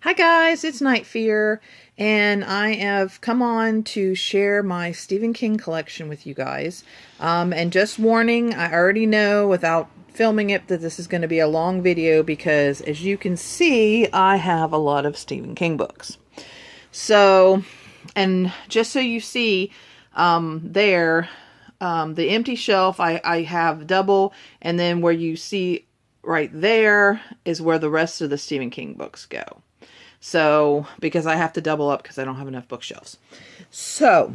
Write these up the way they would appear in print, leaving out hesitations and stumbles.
Hi guys, it's Night Fear, and I have come on to share my Stephen King collection with you guys. And just warning, I already know without filming it that this is going to be a long video because, as you can see, I have a lot of Stephen King books. So, and just so you see, the empty shelf, I have double, and then where you see right there is where the rest of the Stephen King books go. So, because I have to double up because I don't have enough bookshelves. So,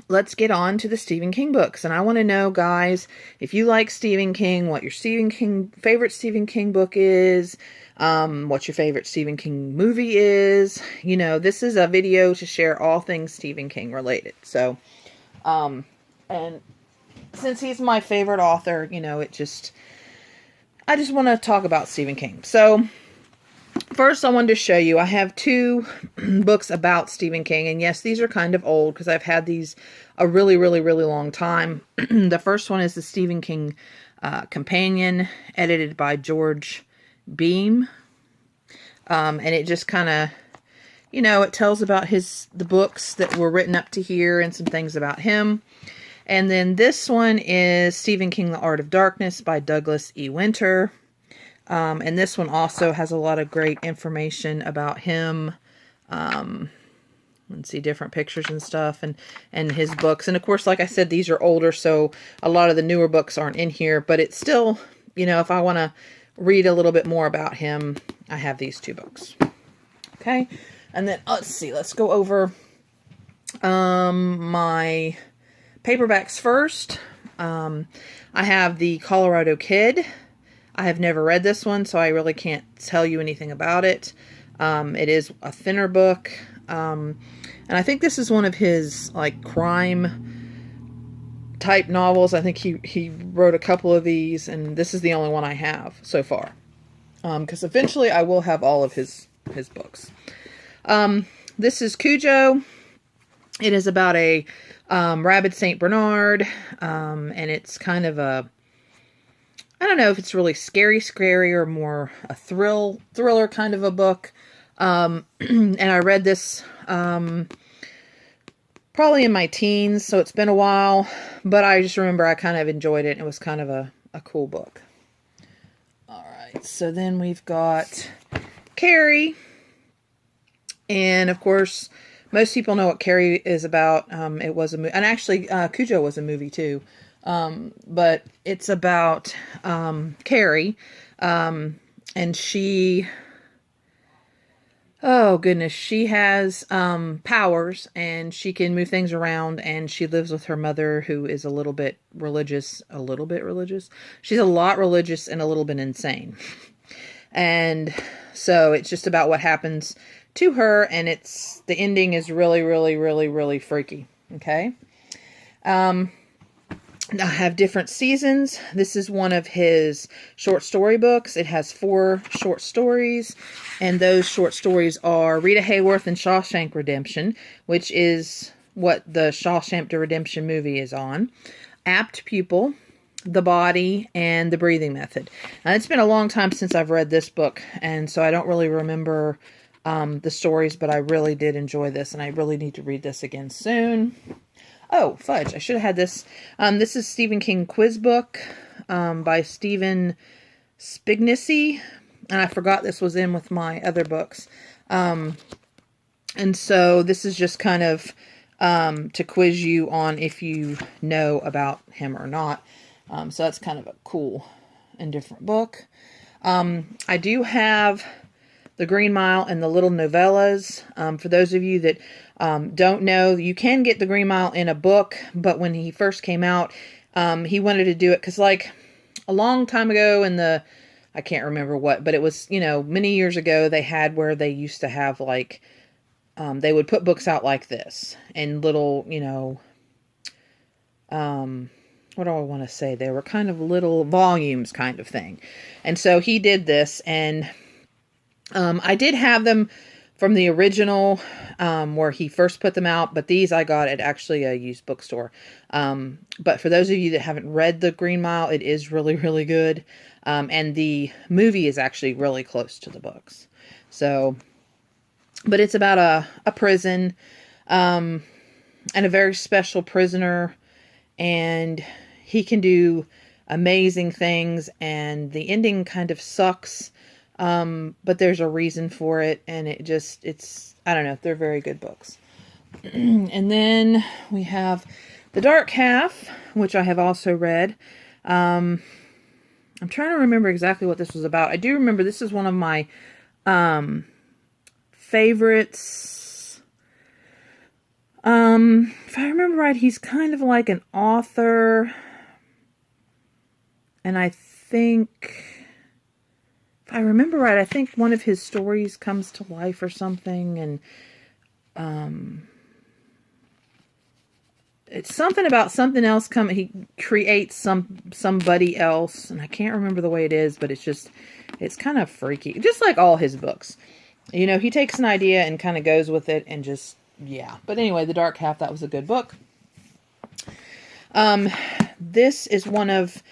let's get on to the Stephen King books. And I want to know, guys, if you like Stephen King, what your favorite Stephen King book is, what your favorite Stephen King movie is. You know, this is a video to share all things Stephen King related. So, and since he's my favorite author, you know, I just want to talk about Stephen King. So, first, I wanted to show you, I have two books about Stephen King, and yes, these are kind of old because I've had these a really, really, really long time. The first one is the Stephen King Companion, edited by George Beam, and it just kind of, you know, it tells about the books that were written up to here and some things about him. And then this one is Stephen King, The Art of Darkness by Douglas E. Winter. And this one also has a lot of great information about him. Let's see, different pictures and stuff, and his books. And of course, like I said, these are older, so a lot of the newer books aren't in here, but it's still, you know, if I want to read a little bit more about him, I have these two books. Okay. And then let's see, let's go over, my paperbacks first. I have the Colorado Kid. I have never read this one, so I really can't tell you anything about it. It is a thinner book. And I think this is one of his, like, crime type novels. I think he wrote a couple of these, and this is the only one I have so far. Because eventually I will have all of his books. This is Cujo. It is about a rabid Saint Bernard, and it's kind of a, I don't know if it's really scary or more a thriller kind of a book. And I read this probably in my teens, so it's been a while, but I just remember I kind of enjoyed it. It was kind of a cool book. All right, so then we've got Carrie. And of course, most people know what Carrie is about. It was a movie, and actually Cujo was a movie too. But it's about Carrie, and she, oh goodness, she has powers, and she can move things around, and she lives with her mother, who is a little bit religious. She's a lot religious and a little bit insane. And so it's just about what happens to her, and the ending is really, really, really, really freaky. Okay. I have different seasons. This is one of his short story books. It has 4 short stories, and those short stories are Rita Hayworth and Shawshank Redemption, which is what the Shawshank Redemption movie is on. Apt Pupil, The Body, and The Breathing Method. Now, it's been a long time since I've read this book, and so I don't really remember the stories, but I really did enjoy this, and I really need to read this again soon. Oh, fudge, I should have had this. This is Stephen King Quiz Book by Stephen Spignesi, and I forgot this was in with my other books. And so this is just kind of to quiz you on if you know about him or not. So that's kind of a cool and different book. I do have The Green Mile and the Little Novellas. For those of you that don't know, you can get The Green Mile in a book, but when he first came out, he wanted to do it because, like, a long time ago I can't remember what, but it was, you know, many years ago, they had where they used to have, like, they would put books out like this in little, you know, what do I want to say? They were kind of little volumes kind of thing. And so he did this, and I did have them from the original, where he first put them out, but these I got at actually a used bookstore. But for those of you that haven't read The Green Mile, it is really, really good. And the movie is actually really close to the books. So but it's about a prison, and a very special prisoner, and he can do amazing things, and the ending kind of sucks, but there's a reason for it, and it's, I don't know, they're very good books. And then we have The Dark Half, which I have also read. I'm trying to remember exactly what this was about. I do remember this is one of my favorites. If I remember right, he's kind of like an author. And I think, if I remember right, I think one of his stories comes to life or something. And it's something about something else coming. He creates somebody else, and I can't remember the way it is, but it's kind of freaky. Just like all his books. You know, he takes an idea and kind of goes with it and just, yeah. But anyway, The Dark Half, that was a good book. This is one of,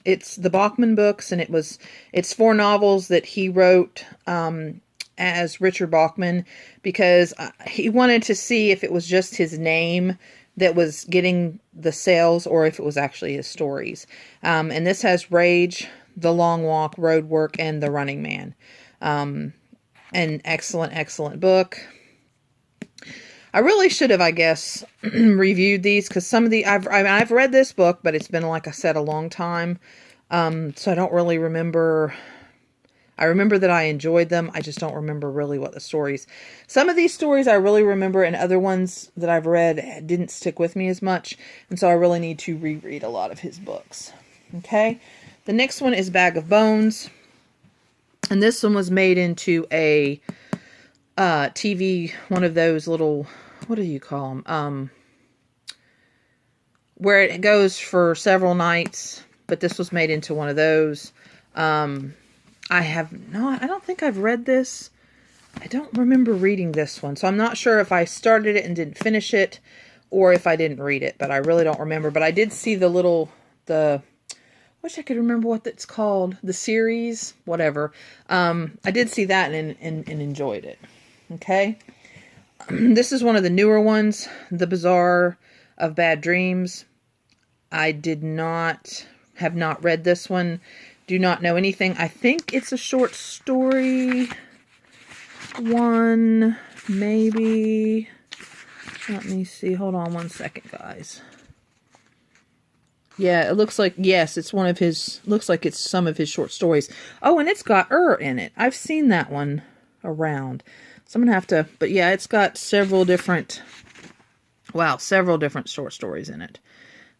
it's the Bachman books, and it's 4 novels that he wrote, as Richard Bachman, because he wanted to see if it was just his name that was getting the sales or if it was actually his stories. And this has Rage, The Long Walk, Road Work, and The Running Man. An excellent, excellent book. I really should have, I guess, reviewed these, because some of I've read this book, but it's been, like I said, a long time. So I don't really remember. I remember that I enjoyed them. I just don't remember really what the stories. Some of these stories I really remember, and other ones that I've read didn't stick with me as much. And so I really need to reread a lot of his books. Okay. The next one is Bag of Bones. And this one was made into a TV, one of those little, what do you call them? Where it goes for several nights. But this was made into one of those. I don't think I've read this. I don't remember reading this one. So I'm not sure if I started it and didn't finish it, or if I didn't read it, but I really don't remember. But I did see wish I could remember what it's called. The series, whatever. I did see that and enjoyed it. Okay. This is one of the newer ones, The Bazaar of Bad Dreams. I have not read this one. Do not know anything. I think it's a short story one, maybe. Let me see. Hold on one second, guys. Yeah, it looks like, yes, it's one of his, looks like it's some of his short stories. Oh, and it's got in it. I've seen that one around. So I'm going to have to, but yeah, it's got several different short stories in it.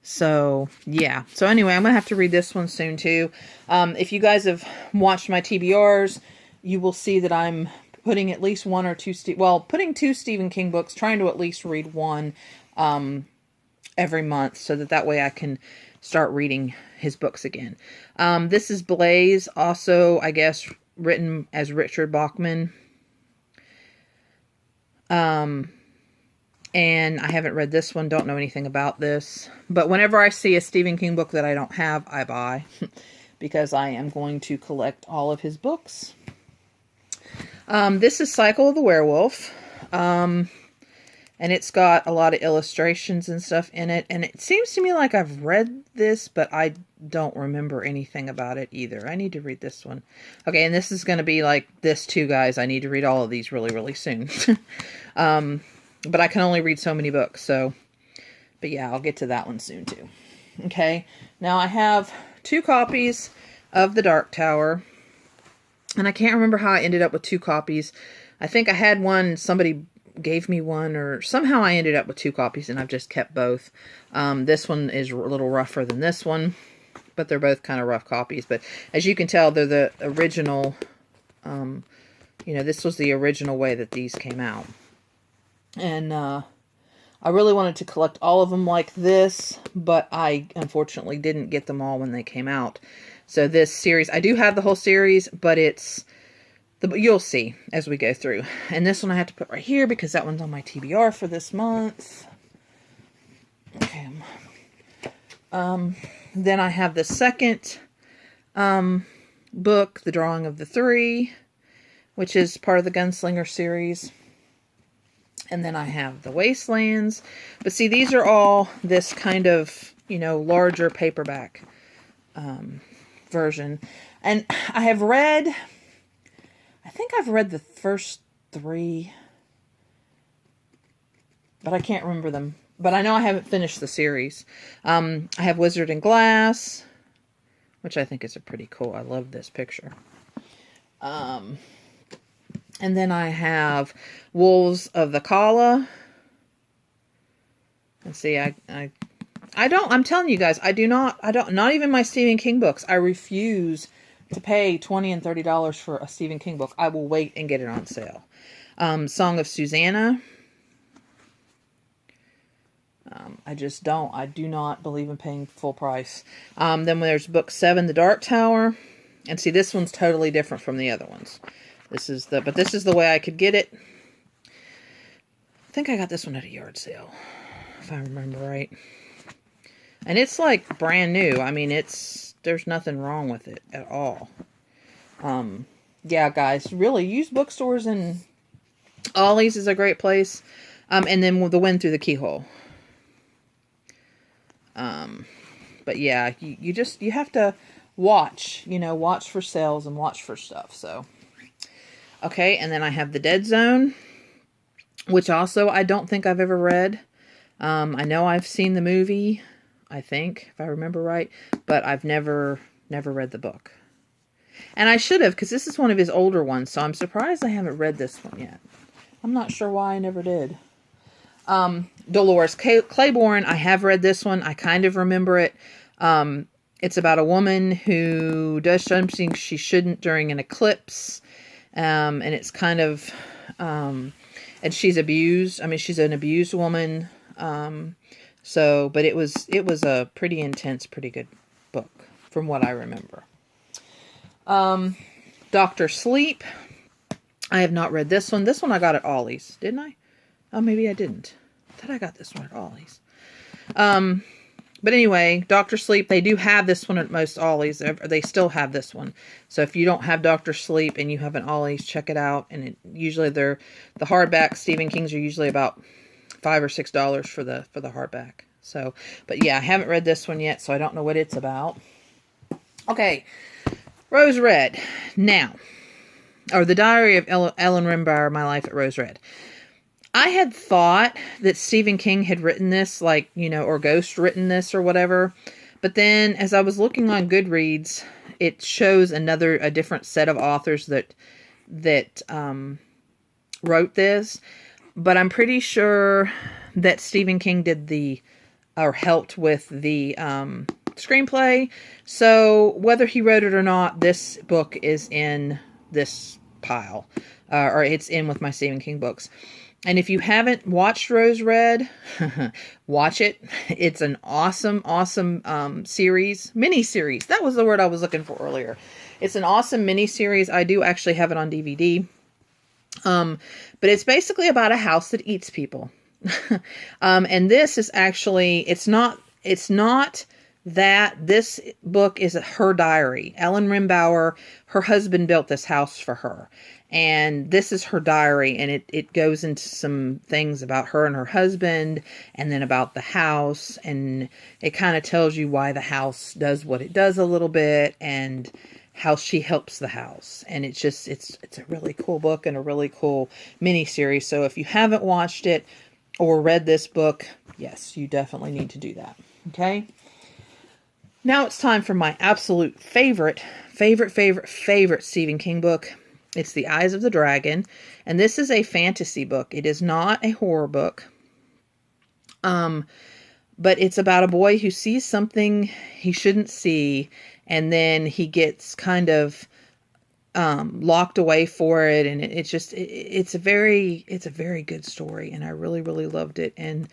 So, yeah. So, anyway, I'm going to have to read this one soon, too. If you guys have watched my TBRs, you will see that I'm putting at least one or two, putting 2 Stephen King books, trying to at least read one every month, so that way I can start reading his books again. This is Blaze, also, I guess, written as Richard Bachman. And I haven't read this one, don't know anything about this. But whenever I see a Stephen King book that I don't have, I buy. Because I am going to collect all of his books. This is Cycle of the Werewolf. And it's got a lot of illustrations and stuff in it. And it seems to me like I've read this, but I don't remember anything about it either. I need to read this one. Okay, and this is going to be like this too, guys. I need to read all of these really, really soon. But I can only read so many books, so, but yeah, I'll get to that one soon too. Okay, now I have 2 copies of The Dark Tower, and I can't remember how I ended up with 2 copies. I think I had one, somebody gave me one, or somehow I ended up with 2 copies, and I've just kept both. This one is a little rougher than this one, but they're both kind of rough copies. But as you can tell, they're the original, this was the original way that these came out. And I really wanted to collect all of them like this, but I unfortunately didn't get them all when they came out. So this series, I do have the whole series, but you'll see as we go through. And this one I have to put right here because that one's on my TBR for this month. Okay. Then I have the second book, The Drawing of the Three. which is part of the Gunslinger series. And then I have The Wastelands. But see, these are all this kind of, you know, larger paperback version. And I have read, I think I've read the first 3, but I can't remember them. But I know I haven't finished the series. I have Wizard and Glass, which I think is a pretty cool. I love this picture. And then I have Wolves of the Kala. And see, I'm telling you guys, not even my Stephen King books. I refuse to pay $20 and $30 for a Stephen King book. I will wait and get it on sale. Song of Susanna. I do not believe in paying full price. Then there's book 7, The Dark Tower. And see, this one's totally different from the other ones. But this is the way I could get it. I think I got this one at a yard sale, if I remember right. And it's like brand new. I mean, there's nothing wrong with it at all. Yeah, guys, really, used bookstores and Ollie's is a great place. And then The Wind Through the Keyhole. But yeah, you have to watch for sales and watch for stuff. So, okay. And then I have The Dead Zone, which also I don't think I've ever read. I know I've seen the movie, I think, if I remember right, but I've never read the book. And I should have, because this is one of his older ones, so I'm surprised I haven't read this one yet. I'm not sure why I never did. Dolores Claiborne, I have read this one. I kind of remember it. It's about a woman who does something she shouldn't during an eclipse. And it's kind of, and she's abused. I mean, she's an abused woman. But it was a pretty intense, pretty good book from what I remember. Dr. Sleep. I have not read this one. This one I got at Ollie's, didn't I? Oh, maybe I didn't. I thought I got this one at Ollie's. But anyway, Dr. Sleep, they do have this one at most Ollie's. They still have this one. So if you don't have Dr. Sleep and you have an Ollie's, check it out. And usually the hardback Stephen King's are usually about $5 or $6 for the hardback. So, but yeah, I haven't read this one yet, so I don't know what it's about. Okay, Rose Red. Now, or The Diary of Ellen Rimbauer, My Life at Rose Red. I had thought that Stephen King had written this, or Ghost written this or whatever. But then as I was looking on Goodreads, it shows a different set of authors that wrote this. But I'm pretty sure that Stephen King helped with the screenplay. So whether he wrote it or not, this book is in this pile, or it's in with my Stephen King books. And if you haven't watched Rose Red, watch it. It's an awesome series, mini-series. That was the word I was looking for earlier. It's an awesome mini-series. I do actually have it on DVD. But it's basically about a house that eats people. And this is actually, it's not that. This book is her diary. Ellen Rimbauer, her husband built this house for her. And this is her diary, and it goes into some things about her and her husband, and then about the house, and it kind of tells you why the house does what it does a little bit, and how she helps the house. And it's a really cool book and a really cool mini-series. So if you haven't watched it or read this book, yes, you definitely need to do that. Okay? Now it's time for my absolute favorite Stephen King book. It's The Eyes of the Dragon, and this is a fantasy book. It is not a horror book. But it's about a boy who sees something he shouldn't see, and then he gets kind of locked away for it, and it's a very good story, and I really, really loved it. And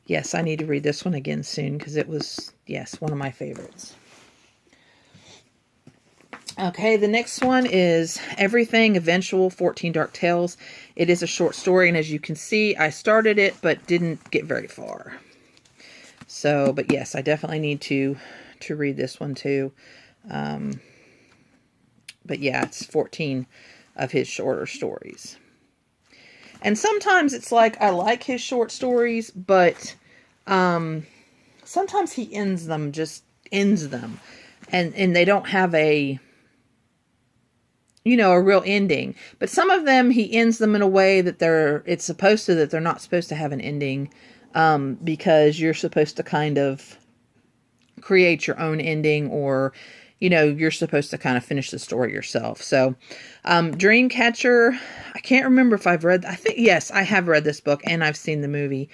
yes, I need to read this one again soon, because it was, yes, one of my favorites. Okay, the next one is Everything Eventual 14 Dark Tales. It is a short story, and as you can see, I started it, but didn't get very far. So, but yes, I definitely need to read this one too. But yeah, it's 14 of his shorter stories. And sometimes it's like I like his short stories, but sometimes he ends them, and they don't have a a real ending. But some of them he ends them in a way that they're not supposed to have an ending, because you're supposed to kind of create your own ending, or you're supposed to kind of finish the story yourself. So Dreamcatcher, I can't remember if I've read, I think, yes, I have read this book and I've seen the movie.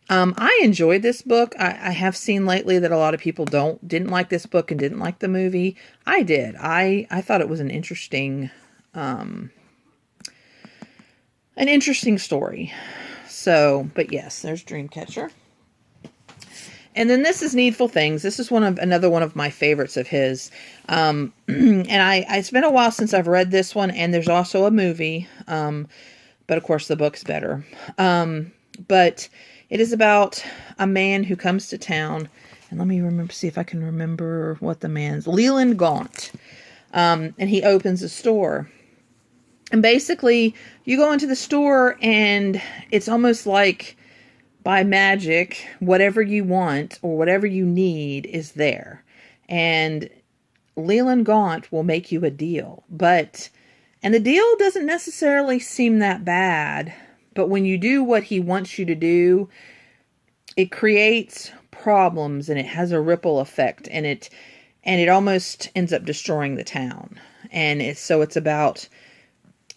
I enjoyed this book. I have seen lately that a lot of people didn't like this book and didn't like the movie. I did. I thought it was an interesting story. So, but yes, there's Dreamcatcher. And then this is Needful Things. This is another one of my favorites of his. And it's been a while since I've read this one, and there's also a movie. But of course the book's better. But it is about a man who comes to town, and let me see if I can remember what the man's, Leland Gaunt. And he opens a store. And basically you go into the store and it's almost like by magic, whatever you want or whatever you need is there. And Leland Gaunt will make you a deal. And the deal doesn't necessarily seem that bad. But when you do what he wants you to do, it creates problems and it has a ripple effect. And it almost ends up destroying the town. And it's about,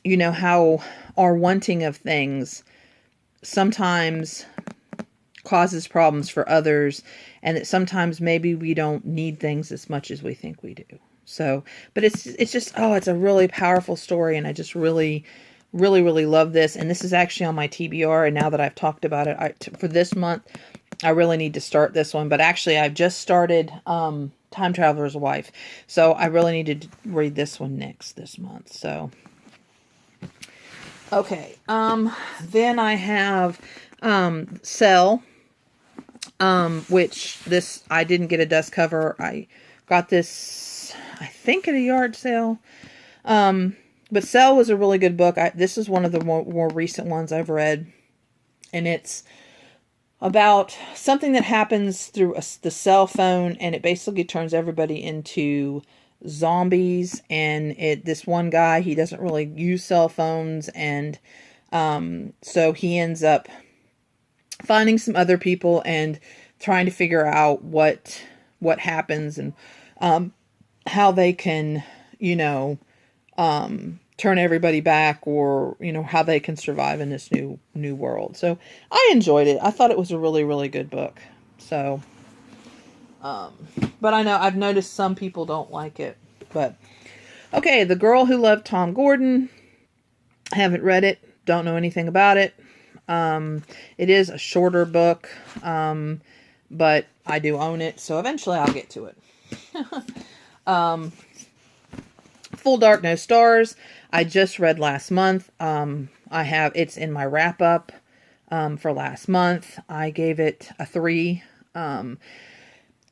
how our wanting of things sometimes causes problems for others, and that sometimes maybe we don't need things as much as we think we do. So, but it's just, it's a really powerful story, and I just really, really, really love this. And this is actually on my TBR, and now that I've talked about it, for this month, I really need to start this one. But actually, I've just started Time Traveler's Wife, so I really need to read this one next this month. So, okay, then I have Cell. Which this, I didn't get a dust cover. I got this, I think, at a yard sale. But Cell was a really good book. This is one of the more recent ones I've read. And it's about something that happens through the cell phone, and it basically turns everybody into zombies. And this one guy, he doesn't really use cell phones, and so he ends up finding some other people and trying to figure out what happens, and how they can, turn everybody back, or, how they can survive in this new world. So I enjoyed it. I thought it was a really, really good book. So, but I know I've noticed some people don't like it, but okay. The Girl Who Loved Tom Gordon. I haven't read it. Don't know anything about it. It is a shorter book, but I do own it, so eventually I'll get to it. Full Dark, No Stars, I just read last month. It's in my wrap up, for last month. I gave it a 3.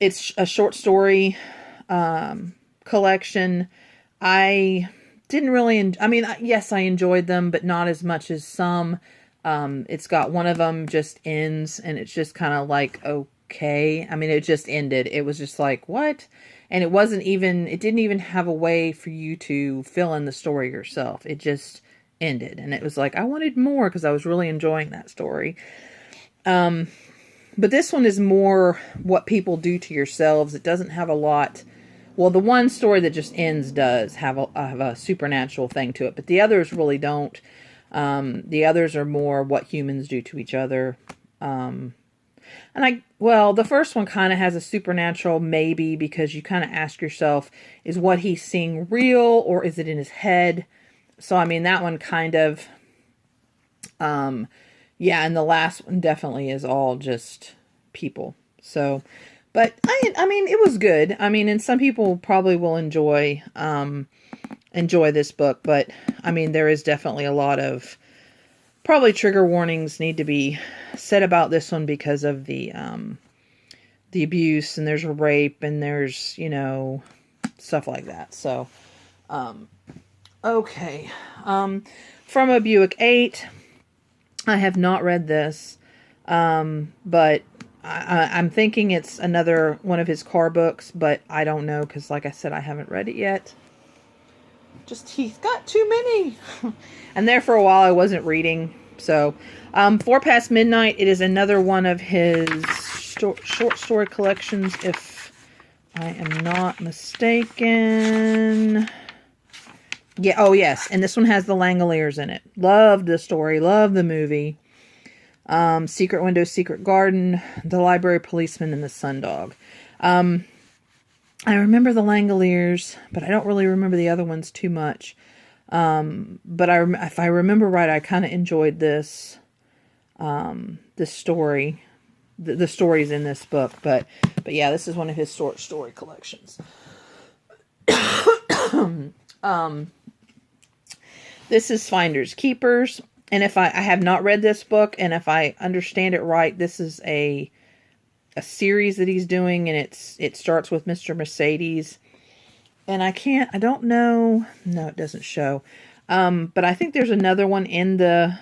It's a short story, collection. I didn't really, yes, I enjoyed them, but not as much as some. It's got one of them just ends, and it's just kind of like, okay. It just ended. It was just like, what? And it didn't even have a way for you to fill in the story yourself. It just ended. And it was like, I wanted more because I was really enjoying that story. But this one is more what people do to yourselves. It doesn't have a lot. Well, the one story that just ends does have a supernatural thing to it, but the others really don't. The others are more what humans do to each other. The first one kind of has a supernatural maybe, because you kind of ask yourself, is what he's seeing real, or is it in his head? So, that one kind of, and the last one definitely is all just people. So, but it was good. And some people probably will enjoy this book, but there is definitely a lot of probably trigger warnings need to be said about this one because of the abuse, and there's a rape, and there's, stuff like that. So, Okay. From a Buick 8. I have not read this, but I'm thinking it's another one of his car books, but I don't know because, like I said, I haven't read it yet. Just, he's got too many. And there for a while I wasn't reading. So, 4 Past Midnight, it is another one of his short story collections, if I am not mistaken. Yeah, oh yes, and this one has the Langoliers in it. Love the story, love the movie. Secret Window, Secret Garden, The Library Policeman, and The Sundog. I remember the Langoliers, but I don't really remember the other ones too much. But if I remember right, I kind of enjoyed this story, the stories in this book. But yeah, this is one of his short story collections. This is Finders Keepers, and if I have not read this book, and if I understand it right, this is a series that he's doing, and it starts with Mr. Mercedes. And I don't know. No, it doesn't show. But I think there's another one in the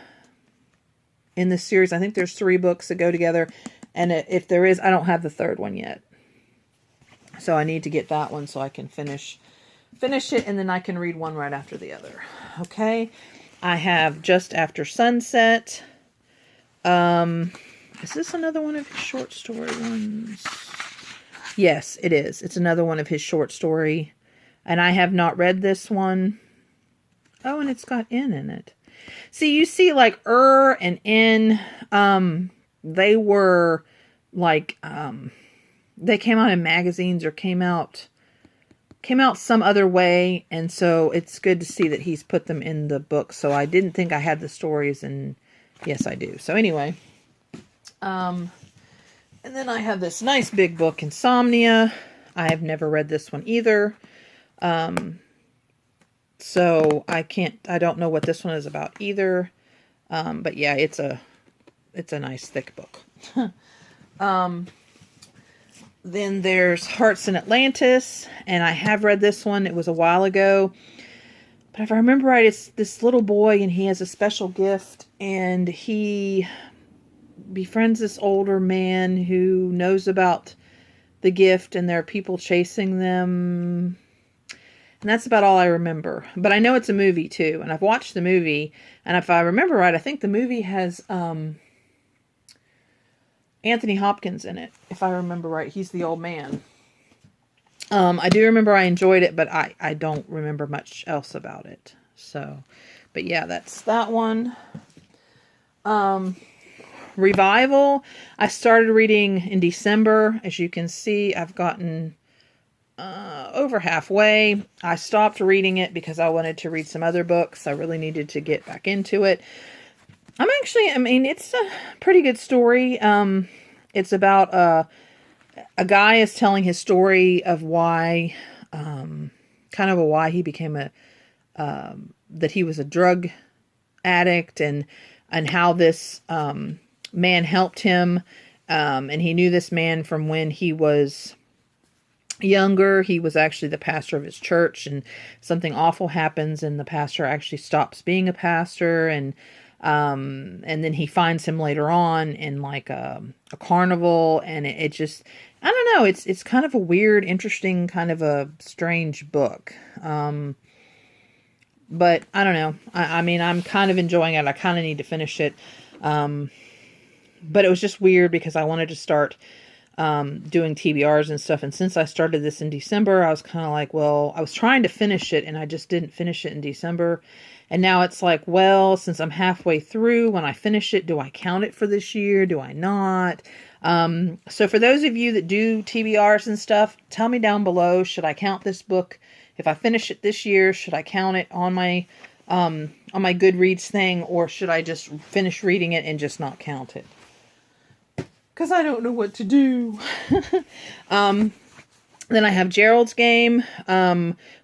series. I think there's 3 books that go together. And if there is, I don't have the 3rd one yet. So I need to get that one so I can finish it, and then I can read one right after the other. Okay. I have Just After Sunset. Is this another one of his short story ones? Yes, it is. It's another one of his short story. And I have not read this one. Oh, and it's got N in it. See, you see, like, and N, they were, like, they came out in magazines or came out some other way. And so it's good to see that he's put them in the book. So I didn't think I had the stories, and yes, I do. So anyway, and then I have this nice big book, Insomnia. I have never read this one either. So I don't know what this one is about either. But yeah, it's a nice thick book. Then there's Hearts in Atlantis, and I have read this one. It was a while ago. But if I remember right, it's this little boy, and he has a special gift, and he befriends this older man who knows about the gift, and there are people chasing them. And that's about all I remember. But I know it's a movie, too. And I've watched the movie, and if I remember right, I think the movie has Anthony Hopkins in it, if I remember right. He's the old man. I do remember I enjoyed it, but I don't remember much else about it. So, but yeah, that's that one. Revival. I started reading in December. As you can see, I've gotten over halfway. I stopped reading it because I wanted to read some other books. I really needed to get back into it. It's a pretty good story. It's about a guy is telling his story of why, why he became that he was a drug addict, and how this man helped him. And he knew this man from when he was younger. He was actually the pastor of his church, and something awful happens, and the pastor actually stops being a pastor, and then he finds him later on in like a carnival, and it just, I don't know, it's kind of a weird, interesting, kind of a strange book. But I don't know. I'm kind of enjoying it. I kind of need to finish it. But it was just weird because I wanted to start doing TBRs and stuff. And since I started this in December, I was kind of like, well, I was trying to finish it, and I just didn't finish it in December. And now it's like, well, since I'm halfway through, when I finish it, do I count it for this year? Do I not? So for those of you that do TBRs and stuff, tell me down below, should I count this book? If I finish it this year, should I count it on my Goodreads thing, or should I just finish reading it and just not count it? Because I don't know what to do. Then I have Gerald's Game,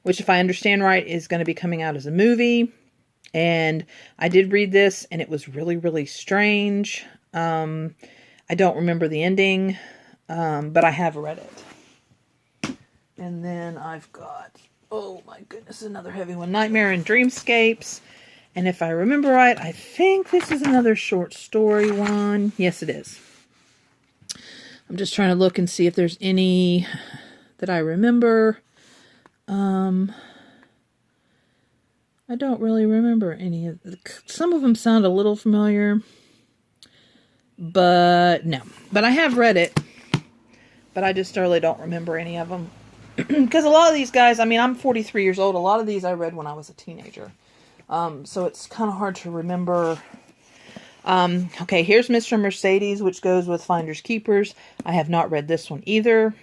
which, if I understand right, is going to be coming out as a movie. And I did read this, and it was really, really strange. I don't remember the ending, but I have read it. And then I've got Oh my goodness, another heavy one. Nightmare and Dreamscapes. And if I remember right, I think this is another short story one. Yes, it is. I'm just trying to look and see if there's any that I remember. I don't really remember any of the, some of them sound a little familiar, but no. But I have read it, but I just really don't remember any of them. Because a lot of these guys, I mean, I'm 43 years old. A lot of these I read when I was a teenager. So it's kind of hard to remember. Okay, here's Mr. Mercedes, which goes with Finders Keepers. I have not read this one either.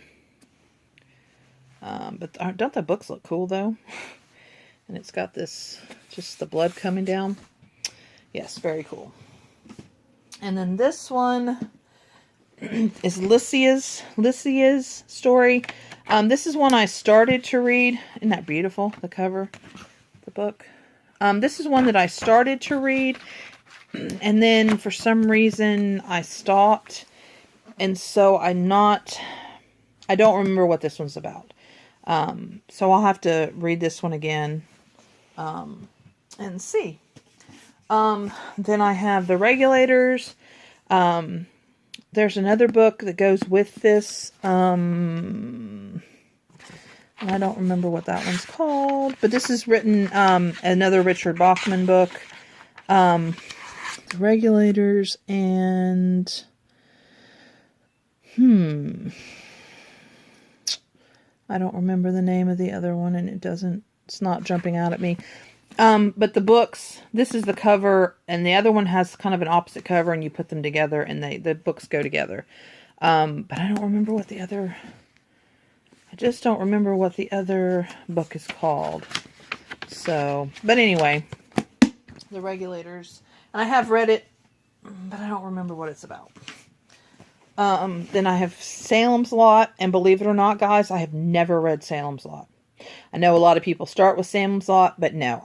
But don't the books look cool, though? And it's got this, just the blood coming down. Yes, very cool. And then this one is Lycia's story. This is one I started to read. Isn't that beautiful, the cover, the book? This is one that I started to read, and then for some reason I stopped. And so I don't remember what this one's about. So I'll have to read this one again, and see. Then I have The Regulators. There's another book that goes with this. I don't remember what that one's called, but this is written, another Richard Bachman book. The Regulators and, I don't remember the name of the other one, and it's not jumping out at me. But the books, this is the cover, and the other one has kind of an opposite cover, and you put them together, and the books go together. But I don't remember what I just don't remember what the other book is called. So, but anyway, The Regulators. And I have read it, but I don't remember what it's about. Then I have Salem's Lot, and believe it or not, guys, I have never read Salem's Lot. I know a lot of people start with Salem's Lot, but no.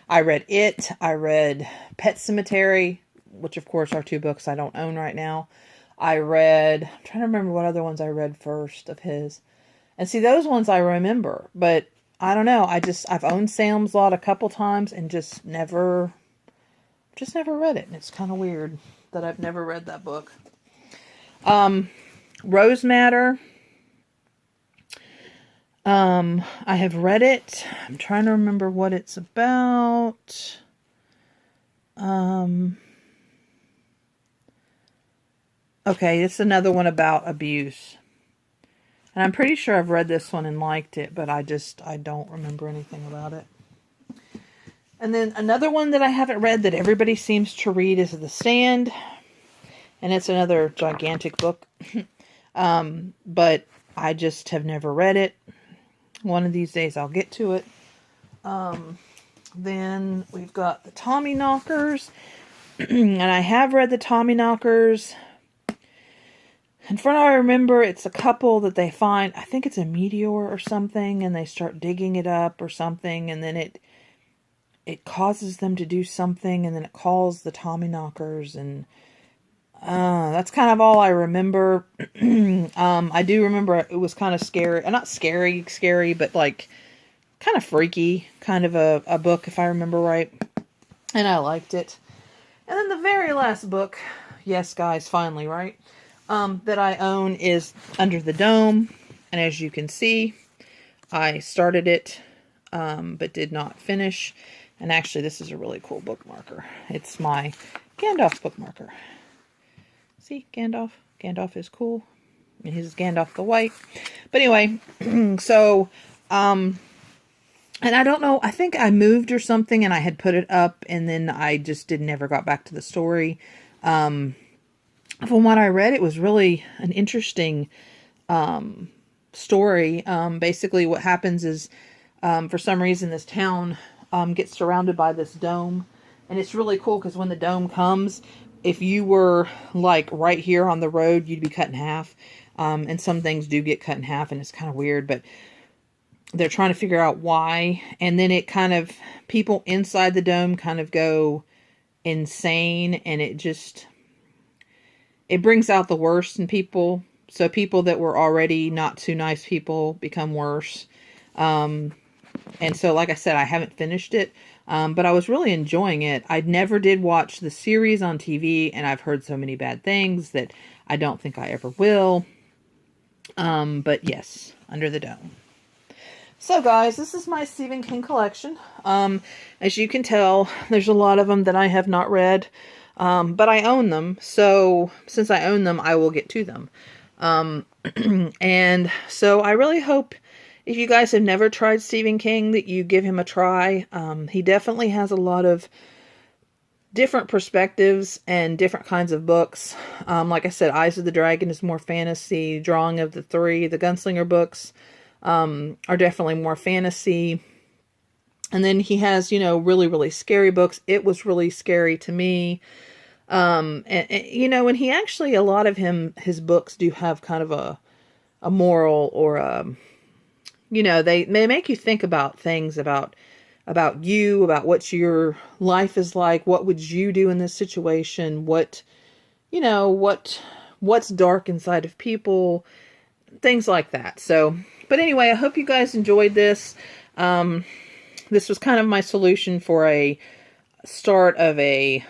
I read it. I read Pet Sematary, which of course are two books I don't own right now. I'm trying to remember what other ones I read first of his. And see, those ones I remember, but I don't know. I've owned Salem's Lot a couple times and just never read it. And it's kind of weird that I've never read that book. Rose Matter. I have read it. I'm trying to remember what it's about. Okay, it's another one about abuse. And I'm pretty sure I've read this one and liked it, but I don't remember anything about it. And then another one that I haven't read that everybody seems to read is The Stand. And it's another gigantic book. But I just have never read it. One of these days I'll get to it. Then we've got The Tommyknockers. And I have read The Tommyknockers. And from what I remember, it's a couple that they find, I think it's a meteor or something, and they start digging it up or something, and then it causes them to do something, and then it calls the Tommyknockers, and that's kind of all I remember. I do remember it was kind of scary, not scary, but like kind of freaky, kind of a book, if I remember right, and I liked it. And then the very last book, yes guys, finally, right? That I own is Under the Dome, and as you can see, I started it, but did not finish, and actually this is a really cool bookmarker. It's my Gandalf bookmarker. See, Gandalf? Gandalf is cool, and his is Gandalf the White. But anyway, so, and I don't know, I think I moved or something, and I had put it up, and then I just never got back to the story. From what I read, it was really an interesting story. Basically, what happens is, for some reason, this town gets surrounded by this dome. And it's really cool because when the dome comes, if you were like right here on the road, you'd be cut in half. And some things do get cut in half, and it's kind of weird. But they're trying to figure out why. And then people inside the dome kind of go insane. And it brings out the worst in people. So people that were already not too nice people become worse. And so, like I said, I haven't finished it, but I was really enjoying it. I never did watch the series on TV, and I've heard so many bad things that I don't think I ever will. But yes, Under the Dome. So guys, this is my Stephen King collection. As you can tell, there's a lot of them that I have not read, but I own them. So since I own them, I will get to them. And so I really hope if you guys have never tried Stephen King that you give him a try. He definitely has a lot of different perspectives and different kinds of books. Like I said, Eyes of the Dragon is more fantasy. Drawing of the Three, the Gunslinger books, are definitely more fantasy. And then he has, really, really scary books. It was really scary to me. And and he actually, a lot of his books do have kind of a moral, or, they make you think about things about you, about what your life is like. What would you do in this situation? What's dark inside of people, things like that. So, but anyway, I hope you guys enjoyed this. This was kind of my solution for a start of a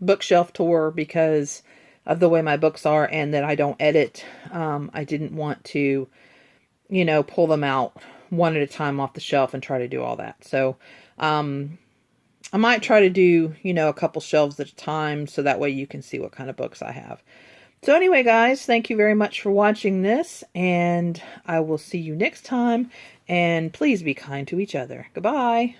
bookshelf tour because of the way my books are and that I don't edit. I didn't want to, pull them out one at a time off the shelf and try to do all that. So, I might try to do, a couple shelves at a time so that way you can see what kind of books I have. So anyway, guys, thank you very much for watching this, and I will see you next time, and please be kind to each other. Goodbye.